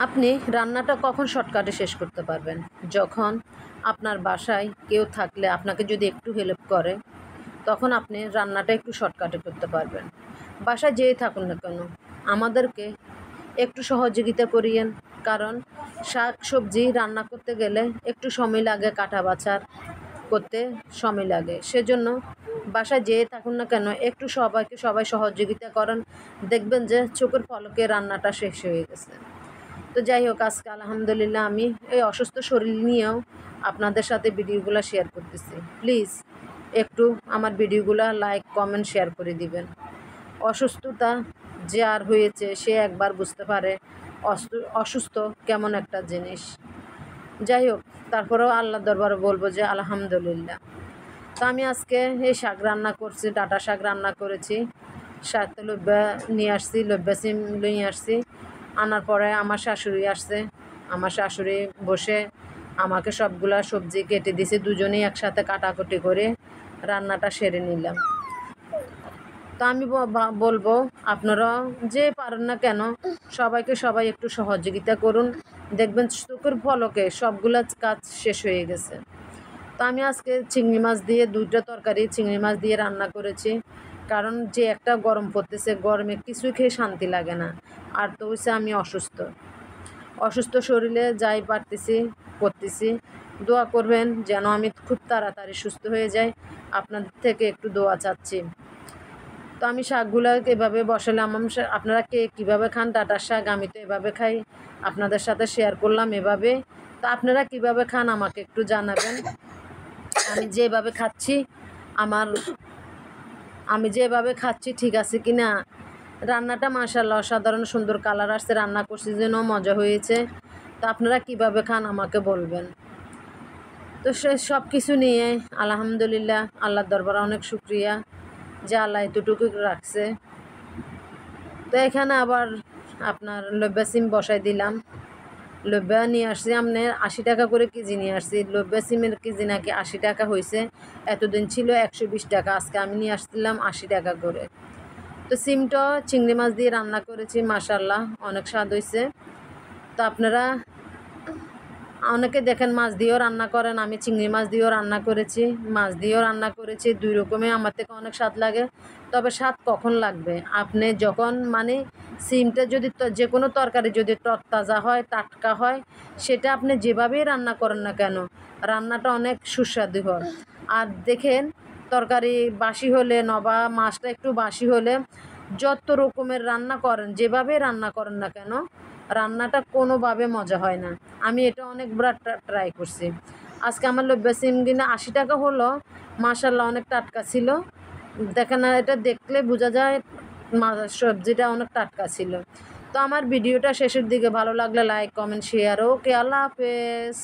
আপনি রান্নাটা কখন শর্টকাটে শেষ করতে পারবেন? যখন আপনার বাসায় কেউ থাকলে আপনাকে যদি একটু হেল্প করে, তখন আপনি রান্নাটা একটু শর্টকাটে করতে পারবেন। বাসায় যেই থাকুন না কেন, আমাদেরকে একটু সহযোগিতা করিয়েন। কারণ শাক-সবজি রান্না করতে গেলে একটু সময় লাগে, কাটা বাছার করতে সময় লাগে। সেজন্য বাসায় যেয়ে থাকুন না কেন, একটু সবাই সহযোগিতা করেন। দেখবেন যে চোখের পলকে রান্নাটা শেষ হয়ে গেছে। তো যাই হোক, আজকে আলহামদুলিল্লাহ আমি এই অসুস্থ শরীর নিয়েও আপনাদের সাথে ভিডিওগুলো শেয়ার করতেছি। প্লিজ একটু আমার ভিডিওগুলো লাইক, কমেন্ট, শেয়ার করে দিবেন। অসুস্থতা যে আর হয়েছে সে একবার বুঝতে পারে অসুস্থ কেমন একটা জিনিস। যাই হোক, তারপরেও আল্লাহর দরবারে বলবো যে আলহামদুলিল্লাহ। তো আমি আজকে এই শাক রান্না করছি, ডাঁটা শাক রান্না করেছি। সাথে লইব্যা নিয়ে আসছি, লইব্যা সিম নিয়ে আসছি। আনার পরে আমার শাশুড়ি আসছে। আমার শাশুড়ি বসে আমাকে সবগুলা সবজি কেটে দিয়েছে। দুজনেই একসাথে কাটাকুটি করে রান্নাটা সেরে নিলাম। তো আমি বলবো আপনারা যে পারেন না কেন সবাই একটু সহযোগিতা করুন। দেখবেন চোখের পলকে সবগুলা কাজ শেষ হয়ে গেছে। তো আমি আজকে চিংড়ি মাছ দিয়ে 2টা তরকারি চিংড়ি মাছ দিয়ে রান্না করেছি। কারণ যে একটা গরম পড়তেছে, গরমে কিছুই খেয়ে শান্তি লাগে না। আর তো হচ্ছে আমি অসুস্থ শরীরে যাই পারতেছি করতেছি। দোয়া করবেন যেন আমি খুব তাড়াতাড়ি সুস্থ হয়ে যাই। আপনাদের থেকে একটু দোয়া চাচ্ছি। তো আমি শাকগুলো এভাবে বসালাম। আপনারা কে কীভাবে খান ডাঁটার শাক? আমি তো এভাবে খাই, আপনাদের সাথে শেয়ার করলাম এভাবে। তো আপনারা কীভাবে খান আমাকে একটু জানাবেন। আমার আমি যেভাবে খাচ্ছি ঠিক আছে কি না? রান্নাটা মাশাআল্লাহ অসাধারণ সুন্দর কালার আসছে। রান্না করছি যেন মজা হয়েছে। তো আপনারা কীভাবে খান আমাকে বলবেন। তো সব কিছু নিয়ে আলহামদুলিল্লাহ আল্লাহর দরবারে অনেক শুকরিয়া যে আল্লাহ এতটুকু রাখছে। তো এখানে আবার আপনার লইব্যা সিম বসাই দিলাম। লইব্যা নিয়ে আসছি আপনার 80 টাকা করে কেজি নিয়ে আসছি। লইব্যা সিমের কেজি নাকি 80 টাকা হয়েছে। এতদিন ছিল 120 টাকা। আজকে আমি নিয়ে আসছিলাম 80 টাকা করে। তো সিমটা চিংড়ি মাছ দিয়ে রান্না করেছি, মাশাআল্লাহ অনেক স্বাদ হয়েছে। তো আপনারা অনেকে দেখেন মাছ দিয়েও রান্না করেন, আমি চিংড়ি মাছ দিয়েও রান্না করেছি, মাছ দিয়েও রান্না করেছি। 2 রকমই আমার থেকে অনেক স্বাদ লাগে। তবে স্বাদ কখন লাগবে? আপনি যখন সিমটা যদি যে কোনো তরকারি যদি তরতাজা হয়, টাটকা হয়, সেটা আপনি যেভাবেই রান্না করেন না কেন রান্নাটা অনেক সুস্বাদু হয়। আর দেখেন তরকারি বাসি হলে নবা মাছটা একটু বাসি হলে যত রকমের রান্না করেন, যেভাবেই রান্না করেন না কেন রান্নাটা কোনোভাবে মজা হয় না। আমি এটা অনেকবার ট্রাই করছি। আজকে আমার লইব্যা সিম কিনা 80 টাকা হলো, মাশাআল্লাহ অনেক টাটকা ছিল। দেখেন না, এটা দেখলে বোঝা যায় সবজিটা অনেক টাটকা ছিল। তো আমার ভিডিওটা শেষের দিকে ভালো লাগলে লাইক, কমেন্ট, শেয়ার। ওকে, আল্লাহ হাফেজ।